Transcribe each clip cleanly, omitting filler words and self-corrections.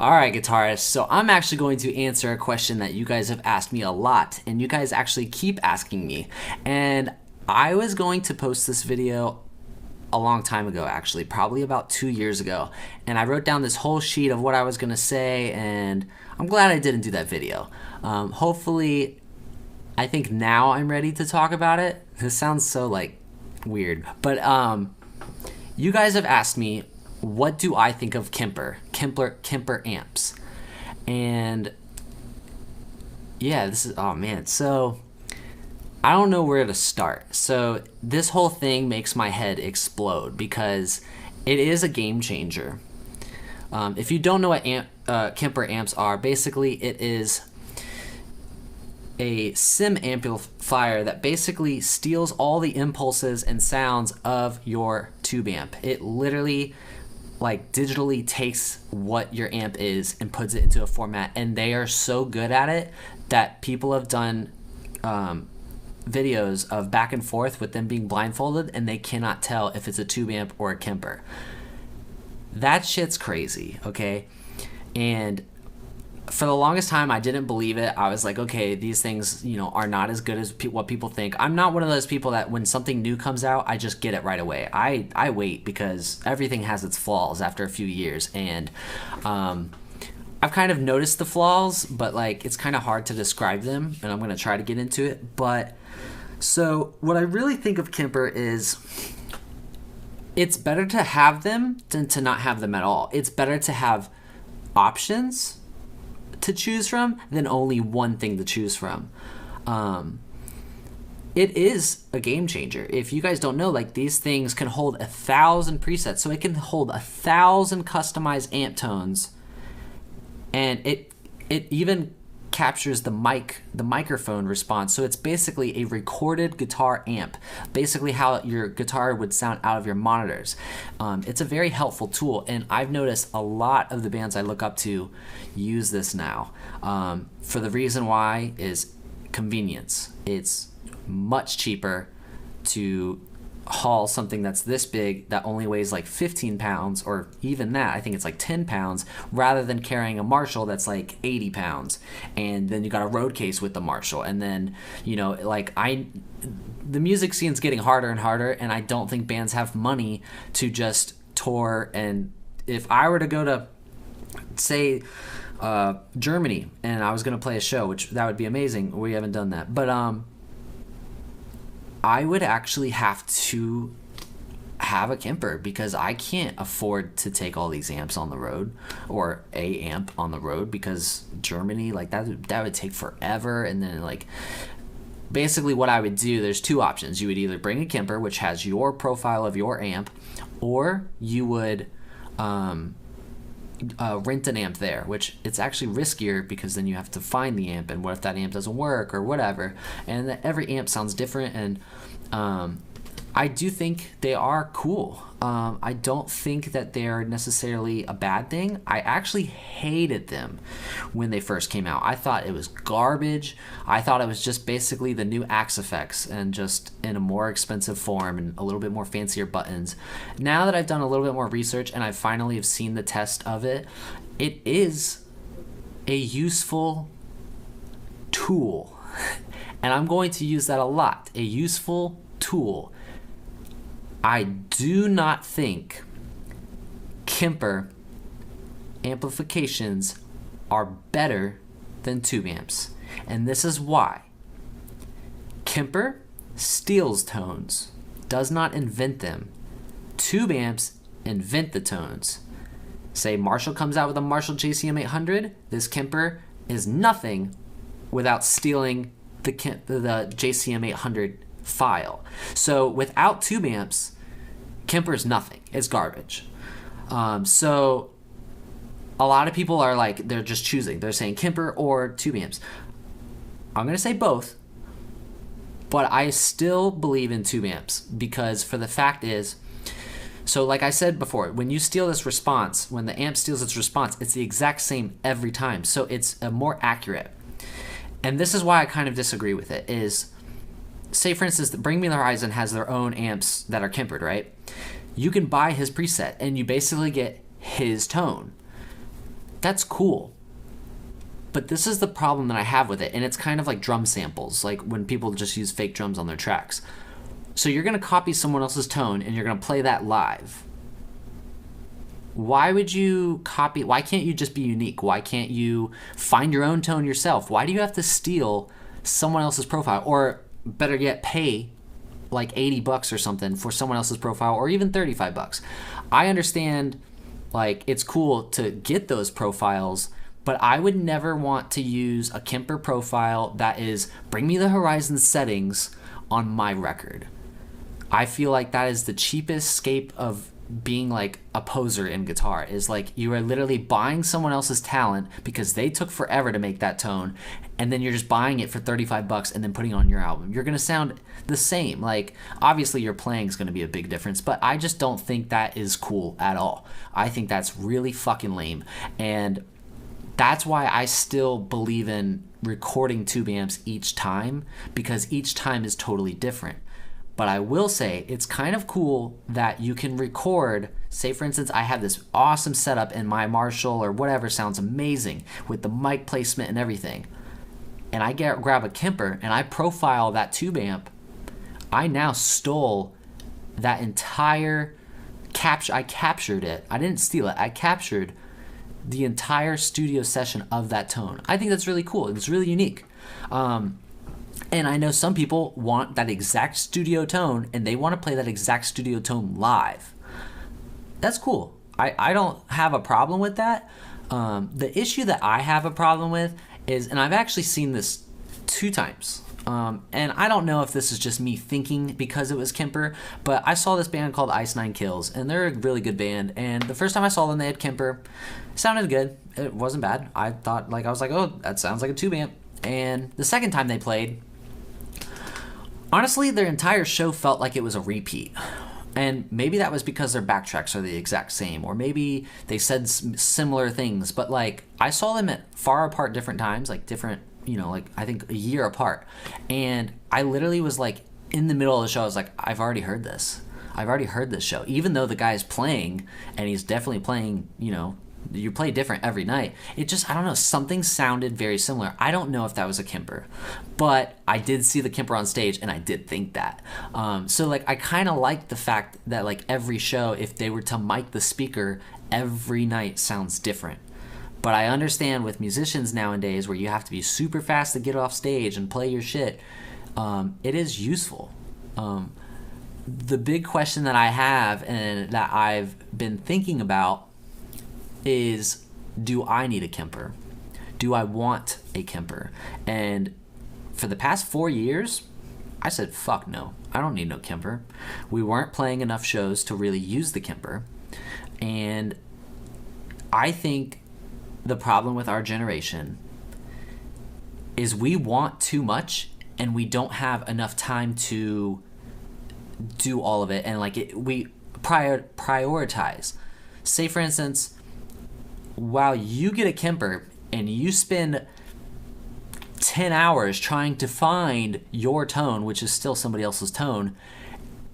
All right, guitarists. So I'm actually going to answer a question that you guys have asked me a lot, and you guys actually keep asking me. And I was going to post this video a long time ago, actually, probably about 2 years ago. And I wrote down this whole sheet of what I was going to say, and I'm glad I didn't do that video. Hopefully, I think now I'm ready to talk about it. This sounds so, like, weird. But you guys have asked me, what do I think of Kemper amps? And yeah, this is, oh man. So I don't know where to start. So this whole thing makes my head explode because it is a game changer. If you don't know what Kemper amps are, basically it is a sim amplifier that basically steals all the impulses and sounds of your tube amp. It literally like digitally takes what your amp is and puts it into a format, and they are so good at it that people have done videos of back and forth with them being blindfolded and they cannot tell if it's a tube amp or a Kemper. That shit's crazy, okay? And for the longest time, I didn't believe it. I was like, okay, these things, are not as good as what people think. I'm not one of those people that when something new comes out, I just get it right away. I wait because everything has its flaws after a few years. And I've kind of noticed the flaws, but like it's kind of hard to describe them. And I'm going to try to get into it. But so what I really think of Kemper is it's better to have them than to not have them at all. It's better to have options to choose from than only one thing to choose from. It is a game changer. If you guys don't know, like these things can hold 1,000 presets, so it can hold 1,000 customized amp tones, and it even captures the microphone response. So it's basically a recorded guitar amp, basically how your guitar would sound out of your monitors. It's a very helpful tool, and I've noticed a lot of the bands I look up to use this now. For the reason why is convenience. It's much cheaper to haul something that's this big that only weighs like 15 pounds, or even that, I think it's like 10 pounds, rather than carrying a Marshall that's like 80 pounds. And then you got a road case with the Marshall. And then, the music scene's getting harder and harder, and I don't think bands have money to just tour. And if I were to go to, say, Germany, and I was going to play a show, which that would be amazing. We haven't done that. But, I would actually have to have a Kemper because I can't afford to take all these amps on the road, or a amp on the road, because Germany, like that would take forever. And then like basically what I would do, there's two options. You would either bring a Kemper, which has your profile of your amp, or you would rent an amp there, which it's actually riskier because then you have to find the amp, and what if that amp doesn't work or whatever, and that every amp sounds different. And I do think they are cool. I don't think that they're necessarily a bad thing. I actually hated them when they first came out. I thought it was garbage. I thought it was just basically the new Axe effects and just in a more expensive form and a little bit more fancier buttons. Now that I've done a little bit more research and I finally have seen the test of it, it is a useful tool. And I'm going to use that a lot. A useful tool. I do not think Kemper amplifications are better than tube amps. And this is why. Kemper steals tones, does not invent them. Tube amps invent the tones. Say Marshall comes out with a Marshall JCM 800, this Kemper is nothing without stealing the JCM 800 file. So without tube amps, Kemper's nothing. It's garbage. So a lot of people are like, they're just choosing. They're saying Kemper or tube amps. I'm going to say both, but I still believe in tube amps because for the fact is, so like I said before, when you steal this response, when the amp steals its response, it's the exact same every time. So it's more accurate. And this is why I kind of disagree with it is, say for instance, Bring Me the Horizon has their own amps that are Kempered, right? You can buy his preset and you basically get his tone. That's cool. But this is the problem that I have with it, and it's kind of like drum samples, like when people just use fake drums on their tracks. So you're going to copy someone else's tone, and you're going to play that live. Why would you copy? Why can't you just be unique? Why can't you find your own tone yourself? Why do you have to steal someone else's profile? Or better yet, pay like $80 or something for someone else's profile, or even $35. I understand, like, it's cool to get those profiles, but I would never want to use a Kemper profile that is bring me the Horizon settings on my record. I feel like that is the cheapest escape of being like a poser in guitar, is like you are literally buying someone else's talent because they took forever to make that tone, and then you're just buying it for $35 and then putting it on your album. You're going to sound the same. Like, obviously your playing is going to be a big difference, but I just don't think that is cool at all. I think that's really fucking lame, and that's why I still believe in recording tube amps each time, because each time is totally different. But I will say it's kind of cool that you can record, say for instance, I have this awesome setup and my Marshall or whatever sounds amazing with the mic placement and everything. And I grab a Kemper and I profile that tube amp. I now stole that entire I captured it. I didn't steal it. I captured the entire studio session of that tone. I think that's really cool. It's really unique. And I know some people want that exact studio tone and they want to play that exact studio tone live. That's cool. I don't have a problem with that. The issue that I have a problem with is, and I've actually seen this 2 times, and I don't know if this is just me thinking because it was Kemper, but I saw this band called Ice Nine Kills, and they're a really good band, and the first time I saw them, they had Kemper. It sounded good. It wasn't bad. I was like, oh, that sounds like a tube amp. And the second time they played, honestly, their entire show felt like it was a repeat. And maybe that was because their backtracks are the exact same, or maybe they said similar things, but like I saw them at far apart different times, like different, like I think a year apart. And I literally was like in the middle of the show, I was like, I've already heard this. I've already heard this show. Even though the guy's playing, and he's definitely playing, you play different every night. It just, I don't know, something sounded very similar. I don't know if that was a Kemper, but I did see the Kemper on stage and I did think that. So like, I kind of like the fact that like every show, if they were to mic the speaker, every night sounds different. But I understand with musicians nowadays where you have to be super fast to get off stage and play your shit, it is useful. The big question that I have and that I've been thinking about is, do I need a Kemper? Do I want a Kemper? And for the past 4 years, I said, fuck no. I don't need no Kemper. We weren't playing enough shows to really use the Kemper. And I think the problem with our generation is we want too much and we don't have enough time to do all of it. And like we prioritize. Say for instance, while you get a Kemper and you spend 10 hours trying to find your tone, which is still somebody else's tone,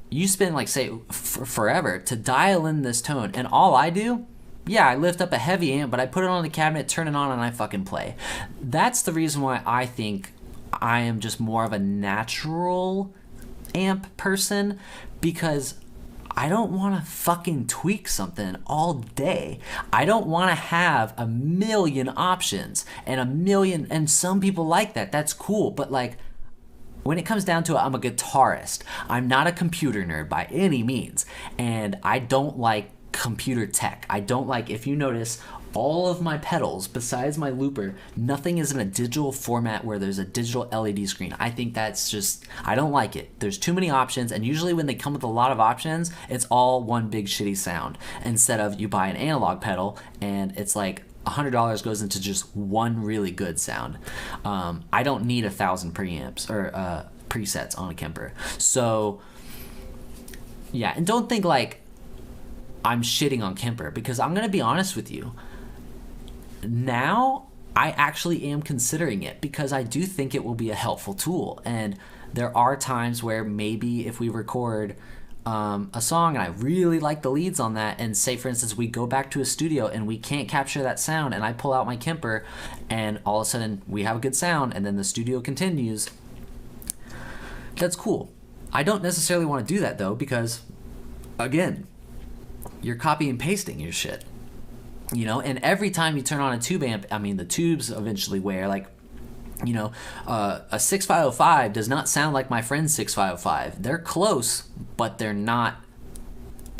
you spend like say forever to dial in this tone. And all I do, I lift up a heavy amp, but I put it on the cabinet, turn it on, and I fucking play. That's the reason why I think I am just more of a natural amp person, because I don't want to fucking tweak something all day. I don't want to have a million options and some people like that. That's cool. But like, when it comes down to it, I'm a guitarist. I'm not a computer nerd by any means. And I don't like computer tech. I don't like, if you notice, all of my pedals, besides my looper, nothing is in a digital format where there's a digital LED screen. I think that's just, I don't like it. There's too many options, and usually when they come with a lot of options, it's all one big shitty sound. Instead of you buy an analog pedal, and it's like $100 goes into just one really good sound. I don't need 1,000 preamps or presets on a Kemper. So, yeah, and don't think like I'm shitting on Kemper, because I'm going to be honest with you. Now, I actually am considering it because I do think it will be a helpful tool. And there are times where maybe if we record a song and I really like the leads on that, and say for instance we go back to a studio and we can't capture that sound, and I pull out my Kemper and all of a sudden we have a good sound and then the studio continues, that's cool. I don't necessarily want to do that though, because again, you're copy and pasting your shit, you know. And every time you turn on a tube amp, I mean the tubes eventually wear, like, you know, a 6505 does not sound like my friend's 6505. They're close, but they're not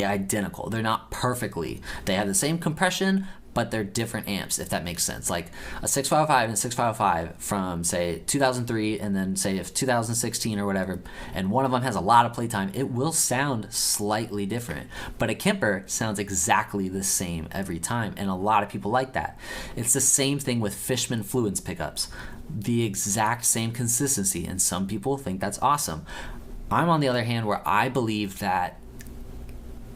identical. They're not perfectly. They have the same compression, but they're different amps, if that makes sense. Like a 6505 and a 6505 from, say, 2003 and then, say, if 2016 or whatever, and one of them has a lot of playtime, it will sound slightly different. But a Kemper sounds exactly the same every time, and a lot of people like that. It's the same thing with Fishman Fluence pickups. The exact same consistency, and some people think that's awesome. I'm on the other hand where I believe that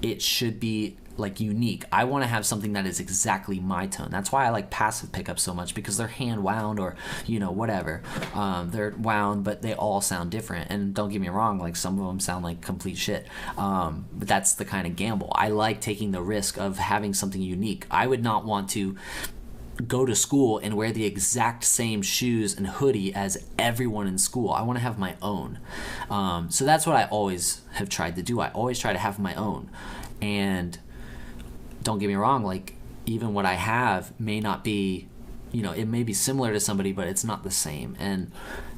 it should be like unique. I want to have something that is exactly my tone. That's why I like passive pickups so much, because they're hand wound, or, you know, whatever. They're wound, but they all sound different. And don't get me wrong, like some of them sound like complete shit. But that's the kind of gamble. I like taking the risk of having something unique. I would not want to go to school and wear the exact same shoes and hoodie as everyone in school. I want to have my own. So that's what I always have tried to do. I always try to have my own. And don't get me wrong, like, even what I have may not be, you know, it may be similar to somebody, but it's not the same. And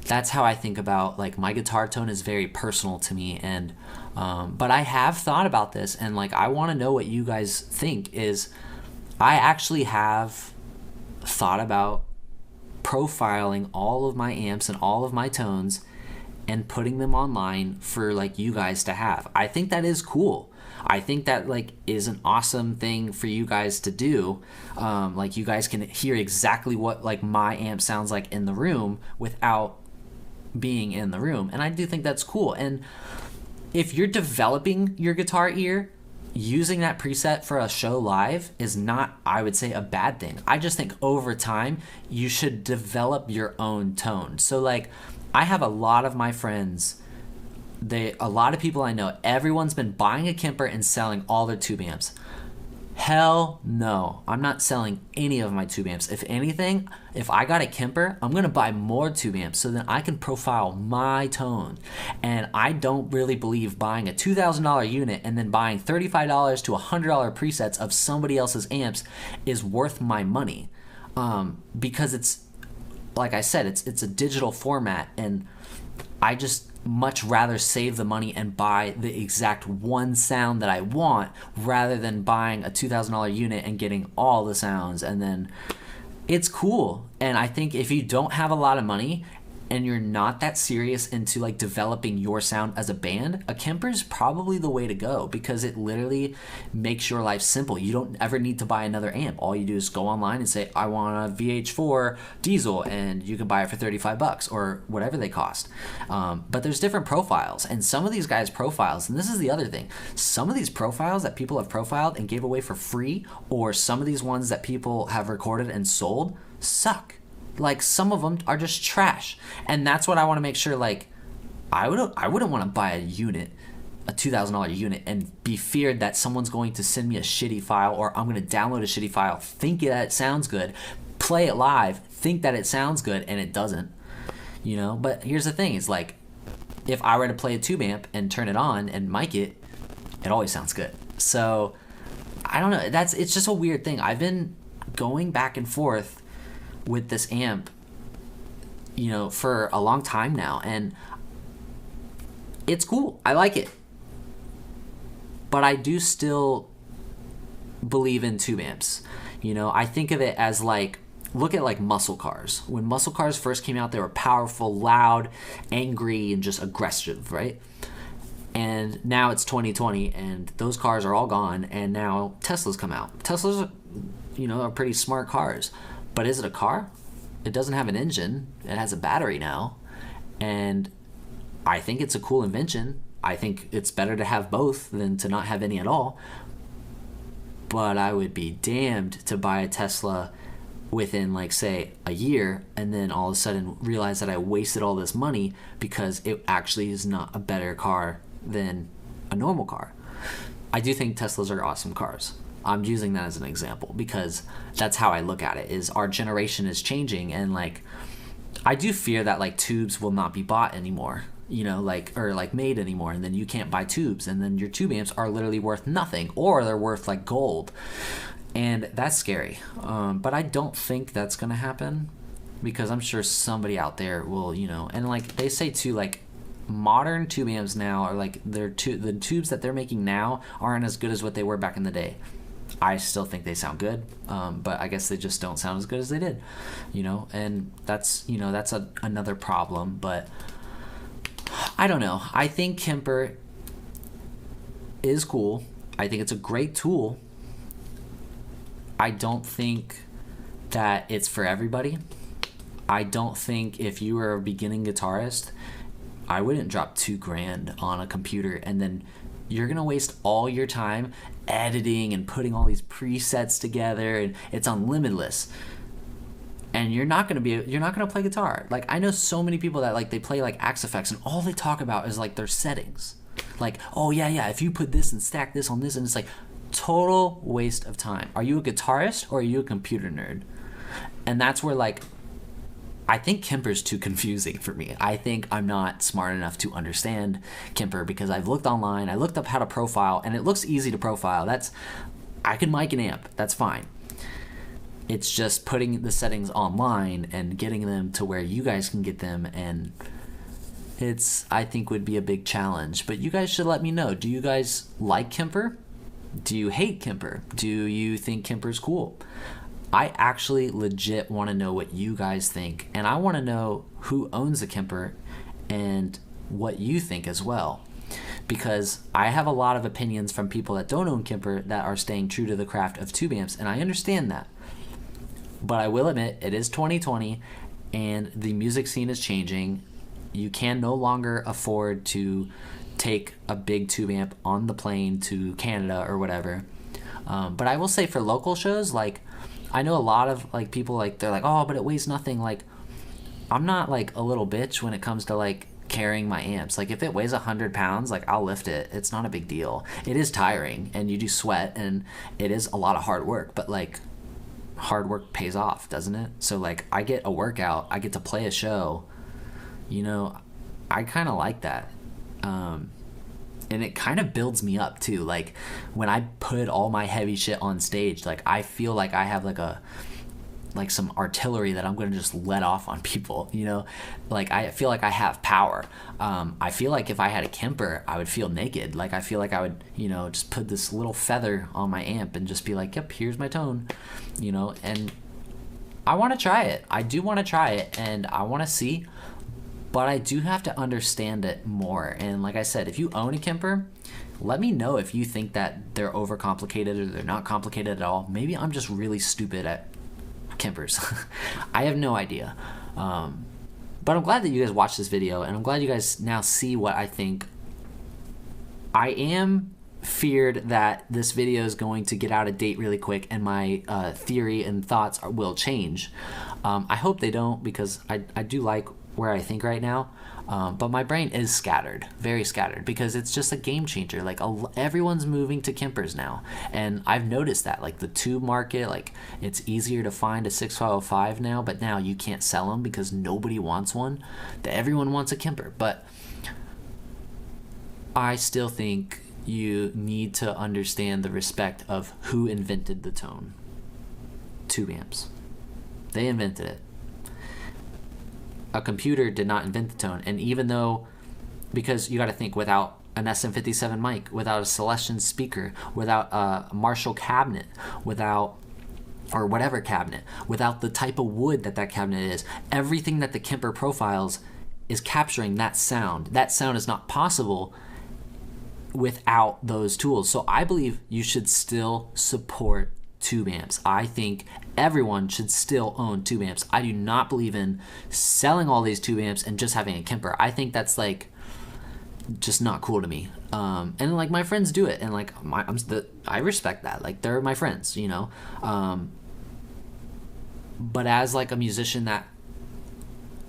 that's how I think about, like, my guitar tone is very personal to me. And but I have thought about this, and like, I want to know what you guys think. Is I actually have thought about profiling all of my amps and all of my tones and putting them online for, like, you guys to have. I think that is cool. I think that, like, is an awesome thing for you guys to do. Like, you guys can hear exactly what, like, my amp sounds like in the room without being in the room. And I do think that's cool. And if you're developing your guitar ear, using that preset for a show live is not, I would say, a bad thing. I just think over time you should develop your own tone. So, like, I have a lot of my friends, a lot of people I know, everyone's been buying a Kemper and selling all their tube amps. Hell no. I'm not selling any of my tube amps. If anything, if I got a Kemper, I'm going to buy more tube amps so then I can profile my tone. And I don't really believe buying a $2,000 unit and then buying $35 to $100 presets of somebody else's amps is worth my money. Because it's, like I said, it's a digital format, and I just much rather save the money and buy the exact one sound that I want, rather than buying a $2,000 unit and getting all the sounds. And then it's cool. And I think if you don't have a lot of money and you're not that serious into, like, developing your sound as a band, a Kemper is probably the way to go, because it literally makes your life simple. You don't ever need to buy another amp. All you do is go online and say, I want a VH4 diesel, and you can buy it for $35 or whatever they cost. But there's different profiles, and some of these guys' profiles, and this is the other thing, some of these profiles that people have profiled and gave away for free, or some of these ones that people have recorded and sold, suck. Like, some of them are just trash. And that's what I want to make sure, like, I wouldn't want to buy a unit, a $2,000 unit, and be feared that someone's going to send me a shitty file, or I'm going to download a shitty file, think that it sounds good, play it live, think that it sounds good, and it doesn't. You know? But here's the thing, is like, if I were to play a tube amp and turn it on and mic it, it always sounds good. So, I don't know. It's just a weird thing. I've been going back and forth with this amp, you know, for a long time now, and it's cool. I like it. But I do still believe in tube amps. You know, I think of it as, like, look at, like, muscle cars. When muscle cars first came out, they were powerful, loud, angry, and just aggressive, right? And now it's 2020, and those cars are all gone, and now Teslas come out. Teslas, you know, are pretty smart cars. But is it a car? It doesn't have an engine. It has a battery now. And I think it's a cool invention. I think it's better to have both than to not have any at all. But I would be damned to buy a Tesla within, like, say, a year, and then all of a sudden realize that I wasted all this money because it actually is not a better car than a normal car. I do think Teslas are awesome cars. I'm using that as an example because that's how I look at it, is our generation is changing, and like I do fear that like tubes will not be bought anymore, you know, like, or like made anymore, and then you can't buy tubes, and then your tube amps are literally worth nothing, or they're worth like gold, and that's scary. But I don't think that's gonna happen, because I'm sure somebody out there will, you know, and like they say too, like modern tube amps now are like the tubes that they're making now aren't as good as what they were back in the day. I still think they sound good, but I guess they just don't sound as good as they did, you know, and that's, you know, that's another problem. But I don't know. I think Kemper is cool. I think it's a great tool. I don't think that it's for everybody. I don't think if you were a beginning guitarist, I wouldn't drop $2,000 on a computer and then you're gonna waste all your time editing and putting all these presets together, and it's on Limitless, and you're not gonna play guitar. Like, I know so many people that like they play like Axe Effects and all they talk about is like their settings, like, oh yeah, if you put this and stack this on this, and it's like total waste of time. Are you a guitarist or are you a computer nerd? And that's where like I think Kemper's too confusing for me. I think I'm not smart enough to understand Kemper, because I've looked online, I looked up how to profile, and it looks easy to profile. I can mic an amp, that's fine. It's just putting the settings online and getting them to where you guys can get them, and I think would be a big challenge. But you guys should let me know. Do you guys like Kemper? Do you hate Kemper? Do you think Kemper's cool? I actually legit want to know what you guys think, and I want to know who owns a Kemper and what you think as well, because I have a lot of opinions from people that don't own Kemper that are staying true to the craft of tube amps, and I understand that. But I will admit, it is 2020 and the music scene is changing. You can no longer afford to take a big tube amp on the plane to Canada or whatever. But I will say, for local shows, like, I know a lot of like people, like, they're like, oh, but it weighs nothing. Like, I'm not like a little bitch when it comes to like carrying my amps. Like, if it weighs 100 pounds, like, I'll lift it. It's not a big deal. It is tiring and you do sweat and it is a lot of hard work, but like, hard work pays off, doesn't it? So like, I get a workout, I get to play a show, you know, I kind of like that. And it kind of builds me up too. Like, when I put all my heavy shit on stage, like, I feel like I have like some artillery that I'm going to just let off on people, you know? Like, I feel like I have power. I feel like if I had a Kemper, I would feel naked. Like, I feel like I would, you know, just put this little feather on my amp and just be like, yep, here's my tone, you know? And I want to try it. I do want to try it, and I want to see, but I do have to understand it more. And like I said, if you own a Kemper, let me know if you think that they're overcomplicated or they're not complicated at all. Maybe I'm just really stupid at Kempers. I have no idea. But I'm glad that you guys watched this video, and I'm glad you guys now see what I think. I am feared that this video is going to get out of date really quick, and my theory and thoughts will change. I hope they don't, because I do like where I think right now, but my brain is scattered, very scattered, because it's just a game changer. Like, everyone's moving to Kempers now, and I've noticed that, like, the tube market, like, it's easier to find a 6505 now, but now you can't sell them because nobody wants one. Everyone wants a Kemper. But I still think you need to understand the respect of who invented the tone. Tube amps. They invented it. A computer did not invent the tone. And even though, because you got to think, without an SM57 mic, without a Celestion speaker, without a Marshall cabinet, without, or whatever cabinet, without the type of wood that cabinet is, everything that the Kemper profiles is capturing that sound. That sound is not possible without those tools. So I believe you should still support tube amps. I think everyone should still own tube amps. I do not believe in selling all these tube amps and just having a Kemper. I think that's like just not cool to me. And like, my friends do it, and like I respect that. Like, they're my friends, you know. But as like a musician, that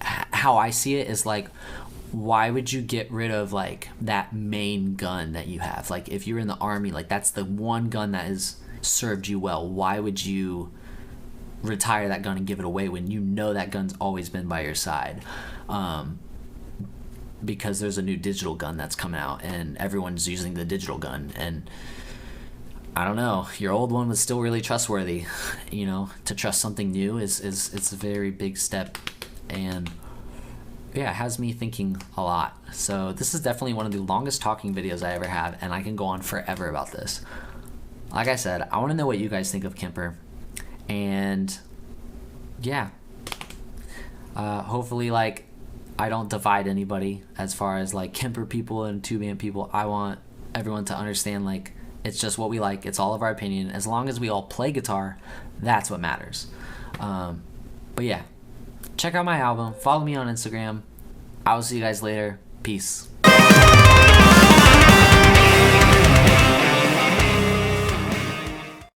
how I see it is like, why would you get rid of like that main gun that you have? Like if you're in the army, like that's the one gun that has served you well. Why would you retire that gun and give it away when you know that gun's always been by your side? Because there's a new digital gun that's coming out and everyone's using the digital gun, and I don't know, your old one was still really trustworthy. You know, to trust something new is it's a very big step, and yeah, it has me thinking a lot. So this is definitely one of the longest talking videos I ever have, and I can go on forever about this. Like I said, I want to know what you guys think of Kemper, and yeah, hopefully like I don't divide anybody as far as like Kemper people and tube amp people. I want everyone to understand like it's just what we like. It's all of our opinion. As long as we all play guitar, that's what matters. But yeah, check out my album. Follow me on Instagram. I will see you guys later. Peace.